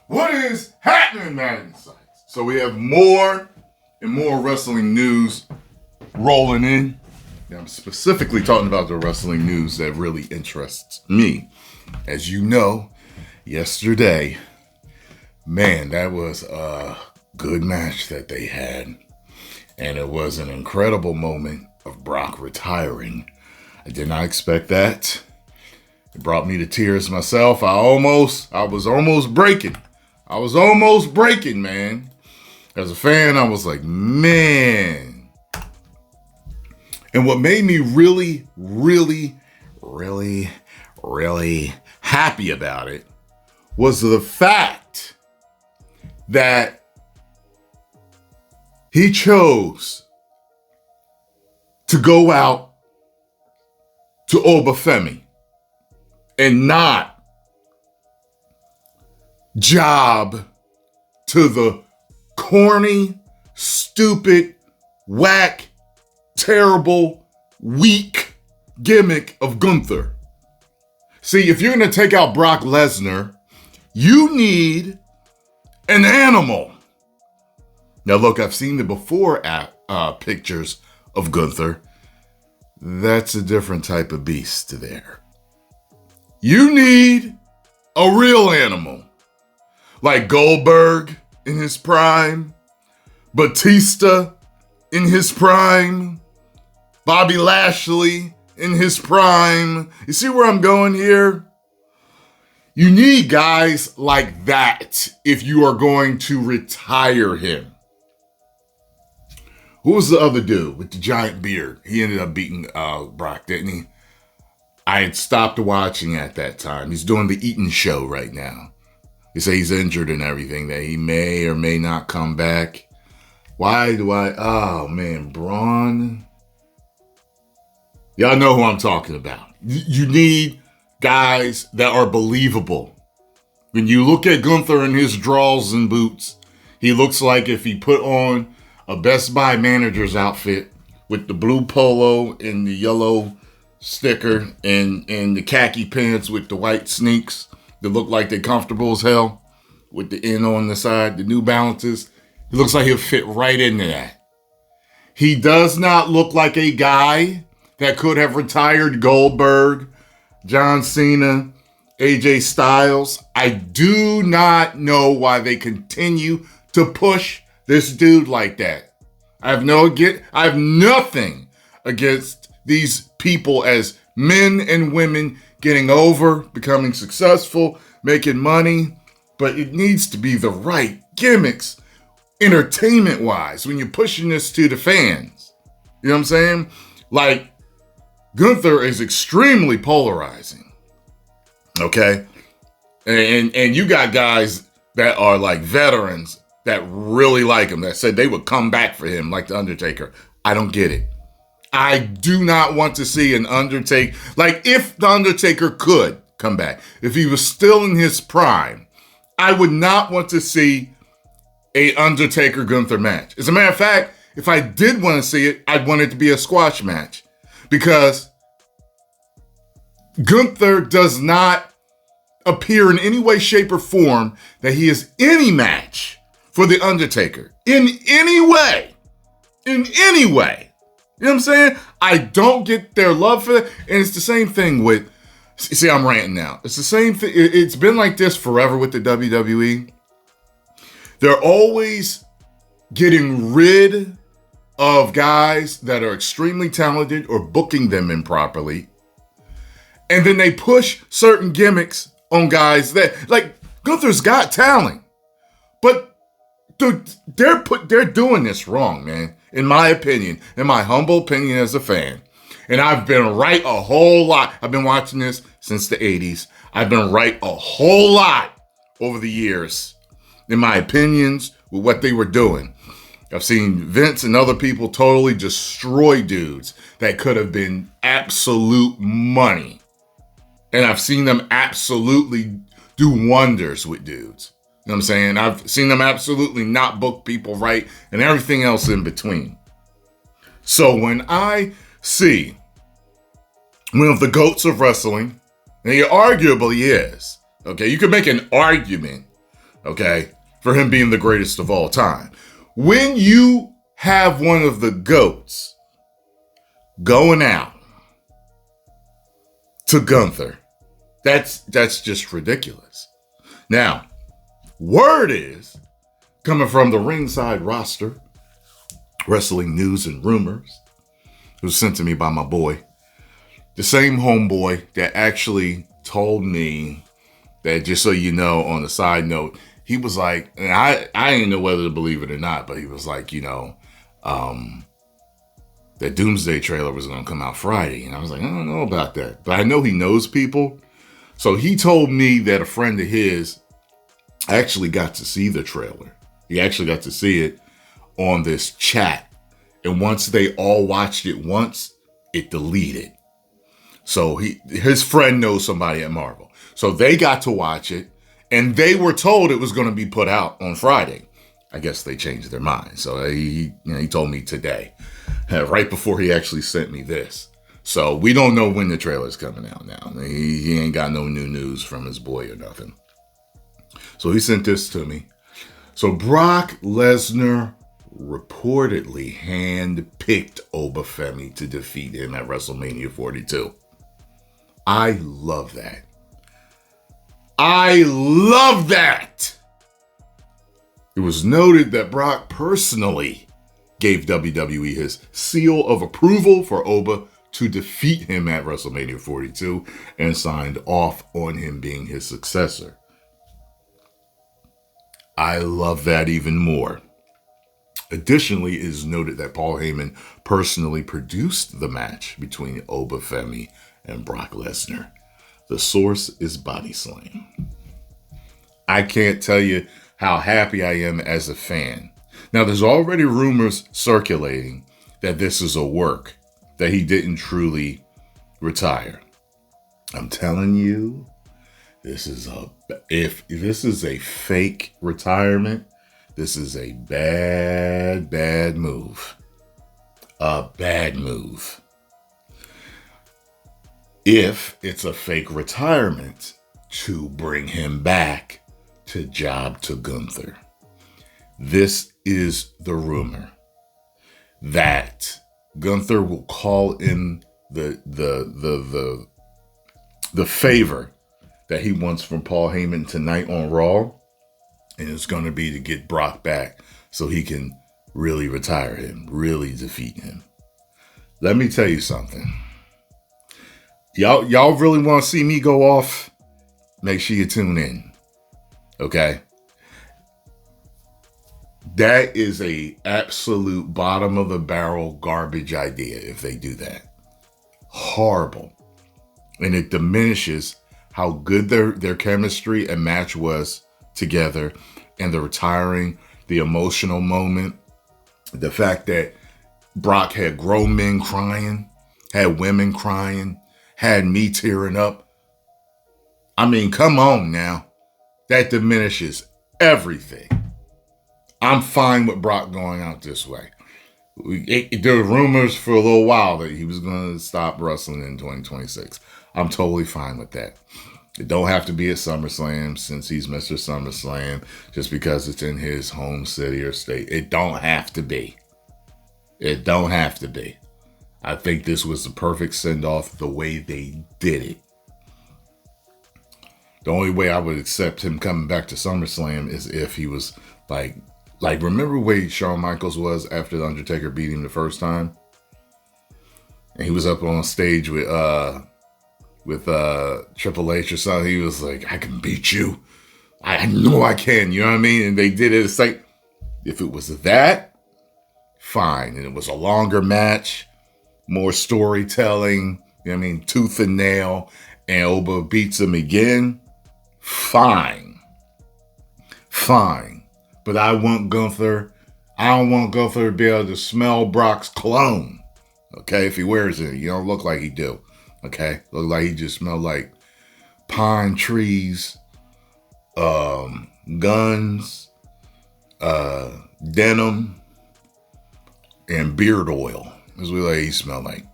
What is happening, Magnus? So we have more and more wrestling news rolling in. I'm specifically talking about the wrestling news that really interests me. As you know, yesterday, man, that was a good match that they had. And it was an incredible moment of Brock retiring. I did not expect that. It brought me to tears myself. I was almost breaking. Man. As a fan, I was like, man. And what made me really happy about it was the fact that he chose to go out to Oba Femi and not job to the corny, stupid, whack, terrible, weak gimmick of Gunther. See, if you're going to take out Brock Lesnar, you need an animal. Now, look, I've seen the before pictures of Gunther. That's a different type of beast there. You need a real animal. Like Goldberg in his prime, Batista in his prime, Bobby Lashley in his prime. You see where I'm going here? You need guys like that if you are going to retire him. Who was the other dude with the giant beard? He ended up beating Brock, didn't he? I had stopped watching at that time. He's doing the Eaton show right now. They say he's injured and everything, that he may or may not come back. Braun. Y'all know who I'm talking about. You need guys that are believable. When you look at Gunther in his drawers and boots, he looks like if he put on a Best Buy manager's outfit with the blue polo and the yellow sticker and the khaki pants with the white sneaks that look like they're comfortable as hell with the N on the side, the New Balances. It looks like he'll fit right into that. He does not look like a guy that could have retired Goldberg, John Cena, AJ Styles. I do not know why they continue to push this dude like that. I have nothing against these people as men and women getting over, becoming successful, making money, but it needs to be the right gimmicks, entertainment-wise, when you're pushing this to the fans. You know what I'm saying? Like, Gunther is extremely polarizing, okay? And you got guys that are like veterans that really like him, that said they would come back for him, like The Undertaker. I don't get it. I do not want to see an Undertaker. Like, if The Undertaker could come back, if he was still in his prime, I would not want to see a Undertaker-Gunther match. As a matter of fact, if I did want to see it, I'd want it to be a squash match. Because Gunther does not appear in any way, shape, or form that he is any match for The Undertaker. In any way. In any way. You know what I'm saying? I don't get their love for that. And it's the same thing with, see, I'm ranting now. It's the same thing. It's been like this forever with the WWE. They're always getting rid of guys that are extremely talented or booking them improperly. And then they push certain gimmicks on guys that, like, Gunther's got talent. But they're doing this wrong, man. In my opinion, in my humble opinion as a fan. And I've been right a whole lot. I've been watching this since the 80s. I've been right a whole lot over the years in my opinions with what they were doing. I've seen Vince and other people totally destroy dudes that could have been absolute money. And I've seen them absolutely do wonders with dudes. You know what I'm saying? I've seen them absolutely not book people right and everything else in between. So when I see one of the GOATs of wrestling, and he arguably is, okay, you could make an argument okay, for him being the greatest of all time. When you have one of the GOATs going out to Gunther, that's just ridiculous. Now, word is coming from the ringside roster, wrestling news and rumors. It was sent to me by my boy, the same homeboy that actually told me that, just so you know, on a side note, he was like, and I didn't know whether to believe it or not, but he was like, that Doomsday trailer was going to come out Friday. And I was like, I don't know about that. But I know he knows people. So he told me that a friend of his actually got to see the trailer. He actually got to see it on this chat. And once they all watched it once, it deleted. So his friend knows somebody at Marvel. So they got to watch it. And they were told it was going to be put out on Friday. I guess they changed their mind. So he told me today, right before he actually sent me this. So we don't know when the trailer's coming out now. He ain't got no new news from his boy or nothing. So he sent this to me. So Brock Lesnar reportedly handpicked Oba Femi to defeat him at WrestleMania 42. I love that. I love that. It was noted that Brock personally gave WWE his seal of approval for Oba to defeat him at WrestleMania 42 and signed off on him being his successor. I love that even more. Additionally, it is noted that Paul Heyman personally produced the match between Oba Femi and Brock Lesnar. The source is Body Slam. I can't tell you how happy I am as a fan. Now, there's already rumors circulating that this is a work, that he didn't truly retire. I'm telling you, if this is a fake retirement, this is a bad move. A bad move. If it's a fake retirement to bring him back to job to Gunther. This is the rumor that Gunther will call in the favor that he wants from Paul Heyman tonight on Raw, and it's going to be to get Brock back so he can really retire him, really defeat him. Let me tell you something. Y'all really want to see me go off? Make sure you tune in. Okay? That is a absolute bottom of the barrel garbage idea if they do that. Horrible. And it diminishes how good their chemistry and match was together, and the retiring, the emotional moment, the fact that Brock had grown men crying, had women crying, had me tearing up. I mean, come on now. That diminishes everything. I'm fine with Brock going out this way. There were rumors for a little while that he was going to stop wrestling in 2026. I'm totally fine with that. It don't have to be at SummerSlam since he's Mr. SummerSlam just because it's in his home city or state. It don't have to be. It don't have to be. I think this was the perfect send-off the way they did it. The only way I would accept him coming back to SummerSlam is if he was like remember the way Shawn Michaels was after The Undertaker beat him the first time? And he was up on stage with Triple H or something. He was like, I can beat you. I know I can, you know what I mean? And they did it. It's like, if it was that, fine. And it was a longer match, more storytelling, you know what I mean, tooth and nail, and Oba beats him again, fine. But I don't want Gunther to be able to smell Brock's cologne. Okay, if he wears it, you don't look like he do. Okay, look like he just smell like pine trees, guns, denim, and beard oil. That's what he smell like.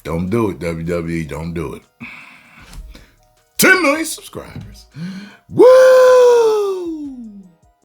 Don't do it, WWE. Don't do it. 10 million subscribers. Woo!